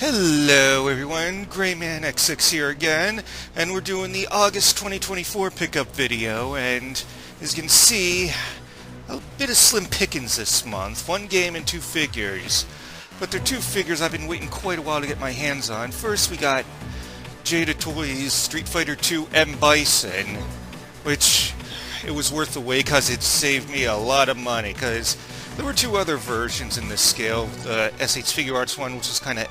Hello everyone, GreymanX6 here again, and we're doing the August 2024 pickup video, and as you can see, a bit of slim pickings this month. One game and two figures. But they're two figures I've been waiting quite a while to get my hands on. First we got Jada Toys Street Fighter 2 Bison, which it was worth the wait because it saved me a lot of money, because there were two other versions in this scale, the SH Figure Arts one, which was kind of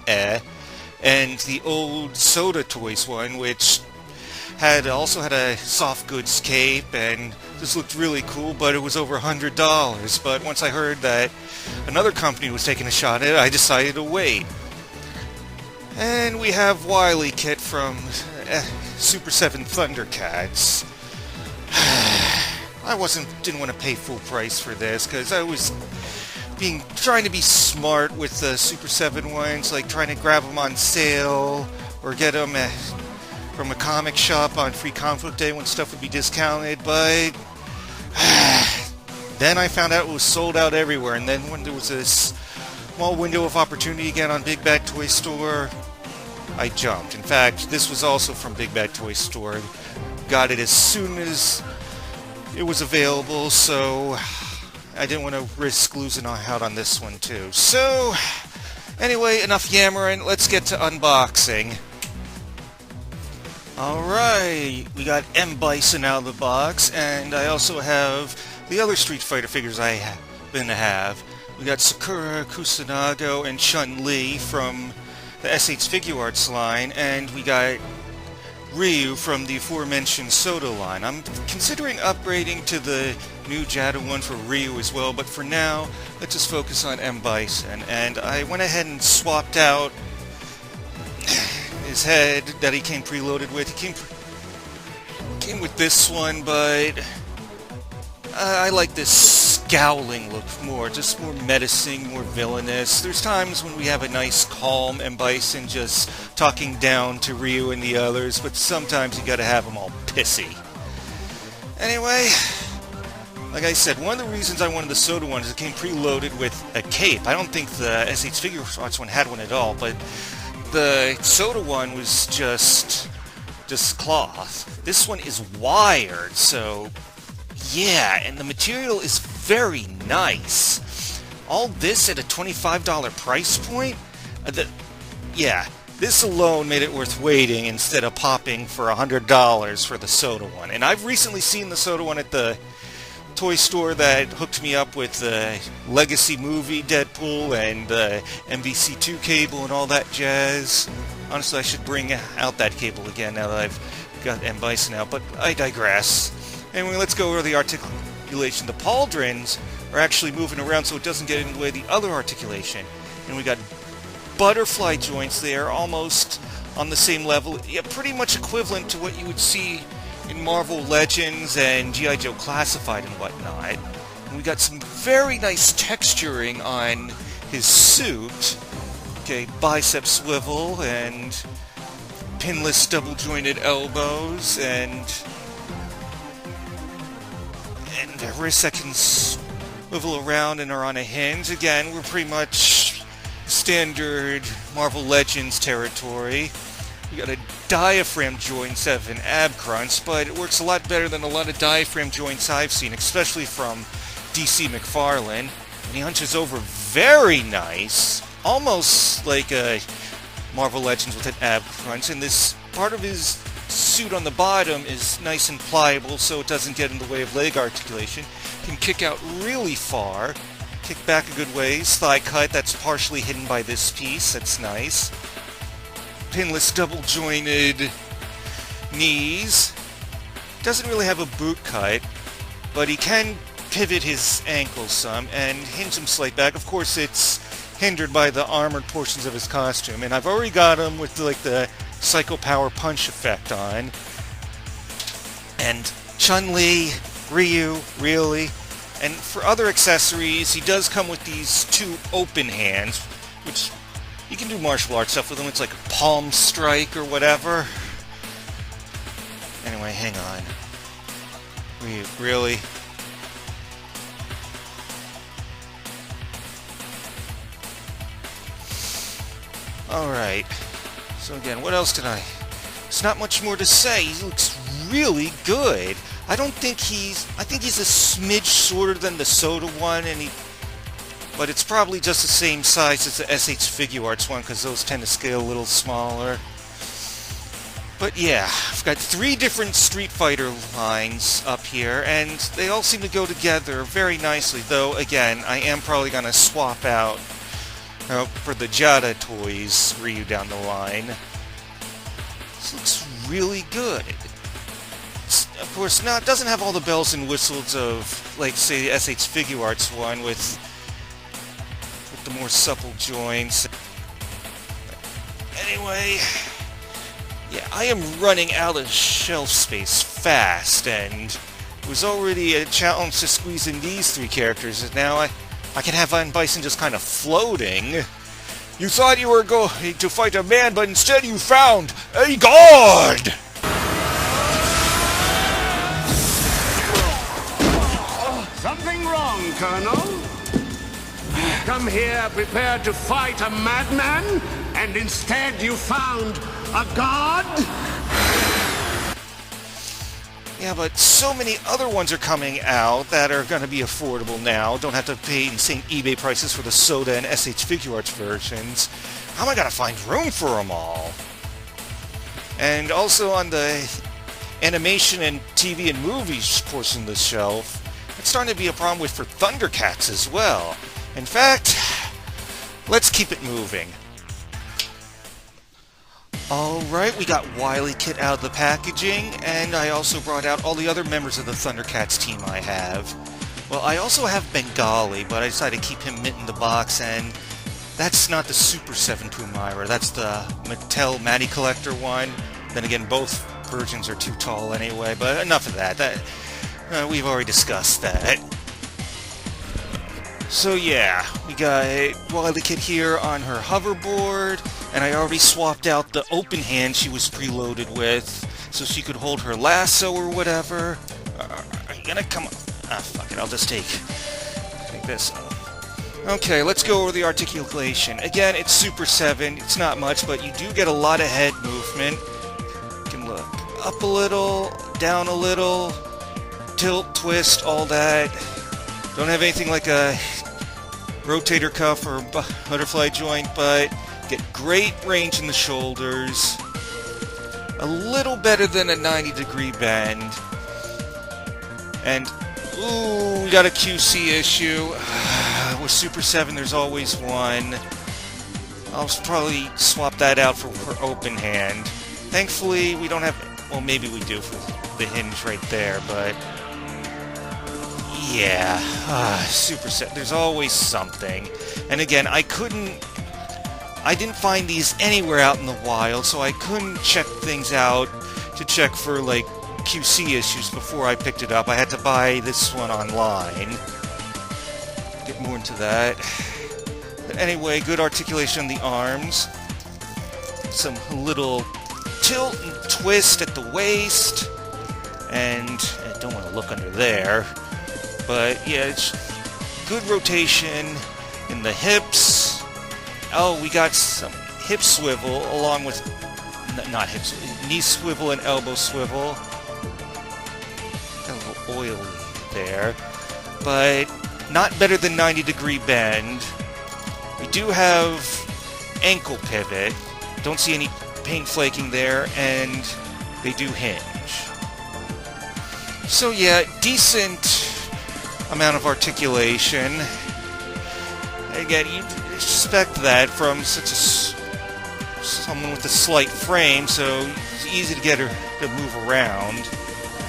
and the old Jadatoys one, which also had a soft goods cape, and this looked really cool, but it was over $100. But once I heard that another company was taking a shot at it, I decided to wait. And we have WilyKit from Super7's ThunderCats. I didn't want to pay full price for this because I was trying to be smart with the Super 7 ones, like trying to grab them on sale or get them from a comic shop on Free Conflict Day when stuff would be discounted. But then I found out it was sold out everywhere, and then when there was a small window of opportunity again on Big Bad Toy Store, I jumped. In fact, this was also from Big Bad Toy Store. Got it as soon as it was available, so I didn't want to risk losing out on this one too. So anyway, enough yammering, let's get to unboxing. Alright, we got Bison out of the box, and I also have the other Street Fighter figures I happen to have. We got Sakura, Kusanagi, and Chun-li from the SH Figure Arts line, and we got Ryu from the aforementioned Soda line. I'm considering upgrading to the new Jada one for Ryu as well, but for now, let's just focus on Bison. And I went ahead and swapped out his head that he came preloaded with. He came with this one, but I like this scowling look more, just more menacing, more villainous. There's times when we have a nice calm Bison just talking down to Ryu and the others, but sometimes you gotta have them all pissy. Anyway, like I said, one of the reasons I wanted the Soda one is it came preloaded with a cape. I don't think the SH Figure Arts one had one at all, but the Soda one was just cloth. This one is wired, so yeah, and the material is very nice. All this at a $25 price point? This alone made it worth waiting instead of popping for $100 for the Soda one. And I've recently seen the Soda one at the toy store that hooked me up with the Legacy movie Deadpool and the MVC2 cable and all that jazz. Honestly, I should bring out that cable again now that I've got Bison out, but I digress. Anyway, let's go over the articulation. The pauldrons are actually moving around so it doesn't get in the way of the other articulation. And we got butterfly joints there, almost on the same level. Yeah, pretty much equivalent to what you would see in Marvel Legends and G.I. Joe Classified and whatnot. And we got some very nice texturing on his suit. Okay, bicep swivel and pinless double-jointed elbows and the wrists that can swivel around and are on a hinge. Again, we're pretty much standard Marvel Legends territory. We got a diaphragm joint instead of an ab crunch, but it works a lot better than a lot of diaphragm joints I've seen, especially from DC McFarlane. And he hunches over very nice, almost like a Marvel Legends with an ab crunch. And this part of his suit on the bottom is nice and pliable, so it doesn't get in the way of leg articulation. Can kick out really far, kick back a good ways. Thigh cut, that's partially hidden by this piece, that's nice. Pinless double-jointed knees. Doesn't really have a boot cut, but he can pivot his ankles some and hinge him slight back. Of course, it's hindered by the armored portions of his costume, and I've already got him with like the Psycho Power Punch effect on. And Chun-li, Ryu, really. And for other accessories, he does come with these two open hands, which you can do martial arts stuff with them. It's like a palm strike or whatever. Anyway, hang on. Ryu, really? Alright. So again, what else did I... There's not much more to say. He looks really good. I think he's a smidge shorter than the Soda one, but it's probably just the same size as the SH Figure Arts one, because those tend to scale a little smaller. But yeah, I've got 3 different Street Fighter lines up here, and they all seem to go together very nicely, though, again, I am probably going to swap out for the Jadatoys Ryu down the line. This looks really good. Of course, now it doesn't have all the bells and whistles of, like, say, the SH Figure Arts one with the more supple joints. Anyway, yeah, I am running out of shelf space fast, and it was already a challenge to squeeze in these 3 characters, and now I can have Bison just kind of floating. You thought you were going to fight a man, but instead you found a god! Something wrong, Colonel? You come here prepared to fight a madman, and instead you found a god? Yeah, but so many other ones are coming out that are going to be affordable now. Don't have to pay insane eBay prices for the Soda and SH Figure Arts versions. How am I going to find room for them all? And also on the animation and TV and movies portion of the shelf, it's starting to be a problem for ThunderCats as well. In fact, let's keep it moving. Alright, we got WilyKit out of the packaging, and I also brought out all the other members of the ThunderCats team I have. Well, I also have Bengali, but I decided to keep him in the box, and that's not the Super7's Pumira, that's the Mattel Matty Collector one. Then again, both versions are too tall anyway, but enough of that. We've already discussed that. So yeah, we got WilyKit here on her hoverboard, and I already swapped out the open hand she was preloaded with, so she could hold her lasso or whatever. Are you gonna come on? Ah, fuck it, I'll just take this off. Okay, let's go over the articulation. Again, it's Super 7, it's not much, but you do get a lot of head movement. You can look up a little, down a little, tilt, twist, all that. Don't have anything like a rotator cuff or butterfly joint, but get great range in the shoulders. A little better than a 90-degree bend. And, ooh, we got a QC issue. With Super 7, there's always one. I'll probably swap that out for open hand. Thankfully, we don't have... Well, maybe we do for the hinge right there, but... Yeah, Super 7, there's always something. And again, I didn't find these anywhere out in the wild, so I couldn't check things out to check for, like, QC issues before I picked it up. I had to buy this one online. Get more into that. But anyway, good articulation on the arms. Some little tilt and twist at the waist. And I don't want to look under there. But yeah, it's good rotation in the hips. Oh, we got some hip swivel along with... Not hip swivel, knee swivel and elbow swivel. Got a little oily there. But not better than 90-degree bend. We do have ankle pivot. Don't see any paint flaking there, and they do hinge. So yeah, decent amount of articulation. Again, you expect that from someone with a slight frame, so it's easy to get her to move around.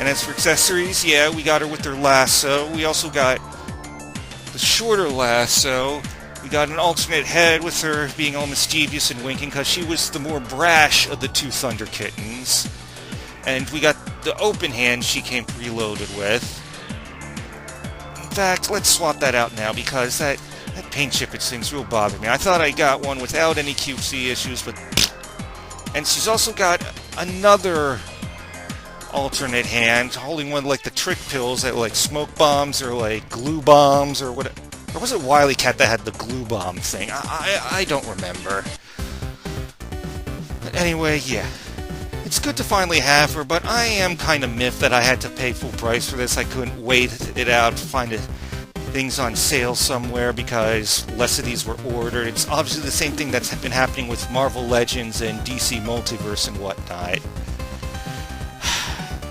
And as for accessories, yeah, we got her with her lasso. We also got the shorter lasso. We got an alternate head with her being all mischievous and winking because she was the more brash of the 2 Thunder Kittens. And we got the open hand she came preloaded with. In fact, let's swap that out now because that paint chippage thing's real bothering me. I thought I got one without any QC issues, but... And she's also got another alternate hand, holding one like the trick pills that like smoke bombs or like glue bombs or what. Or was it WilyKat that had the glue bomb thing? I don't remember. Anyway, yeah. It's good to finally have her, but I am kind of miffed that I had to pay full price for this. I couldn't wait it out to find things on sale somewhere because less of these were ordered. It's obviously the same thing that's been happening with Marvel Legends and DC Multiverse and whatnot.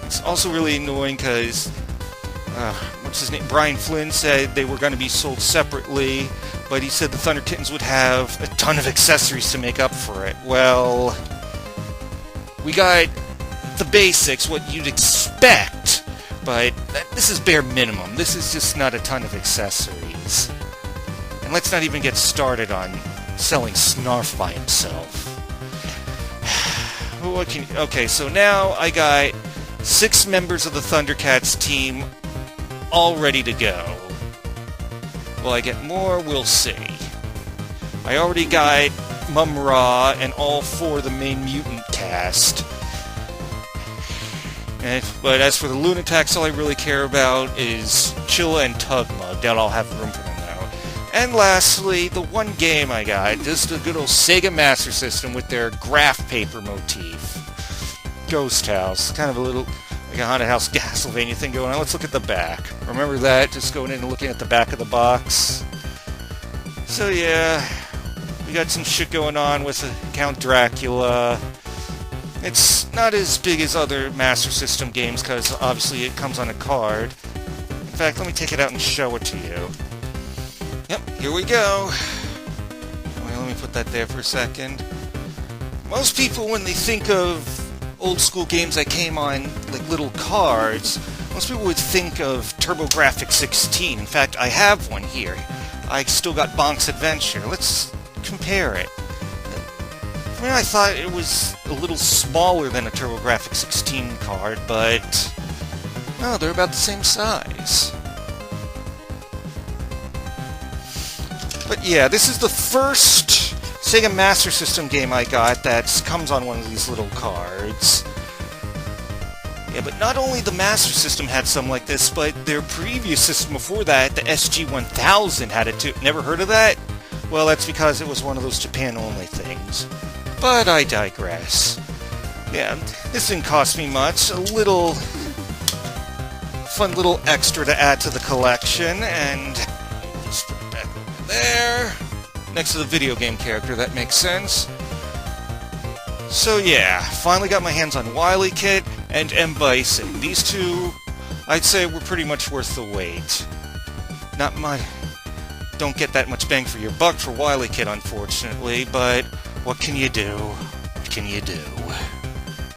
It's also really annoying because, what's his name? Brian Flynn said they were going to be sold separately, but he said the Thunderkittens would have a ton of accessories to make up for it. Well, we got the basics, what you'd expect, but this is bare minimum. This is just not a ton of accessories. And let's not even get started on selling Snarf by himself. Okay, so now I got 6 members of the ThunderCats team all ready to go. Will I get more? We'll see. I already got Mum-Ra and all 4 of the main mutant cast. But as for the Lunatics, all I really care about is Chilla and Tugmug. I'll have room for them now. And lastly, the one game I got, just a good old Sega Master System with their graph paper motif. Ghost House. Kind of a little, like a haunted house Castlevania thing going on. Let's look at the back. Remember that? Just going in and looking at the back of the box. So yeah, we got some shit going on with Count Dracula. It's not as big as other Master System games because obviously it comes on a card. In fact, let me take it out and show it to you. Yep, here we go. Let me put that there for a second. Most people, when they think of old school games that came on like little cards, most people would think of TurboGrafx-16. In fact, I have one here. I still got Bonk's Adventure. Let's compare it. I mean, I thought it was a little smaller than a TurboGrafx-16 card, but no, they're about the same size. But yeah, this is the first Sega Master System game I got that comes on one of these little cards. Yeah, but not only the Master System had some like this, but their previous system before that, the SG-1000, had it too. Never heard of that? Well, that's because it was one of those Japan-only things. But I digress. Yeah, this didn't cost me much. A little fun little extra to add to the collection, and just put it back over there. Next to the video game character, that makes sense. So yeah, finally got my hands on WilyKit and Bison. These two, I'd say, were pretty much worth the wait. Don't get that much bang for your buck for WilyKit, unfortunately, but what can you do? What can you do?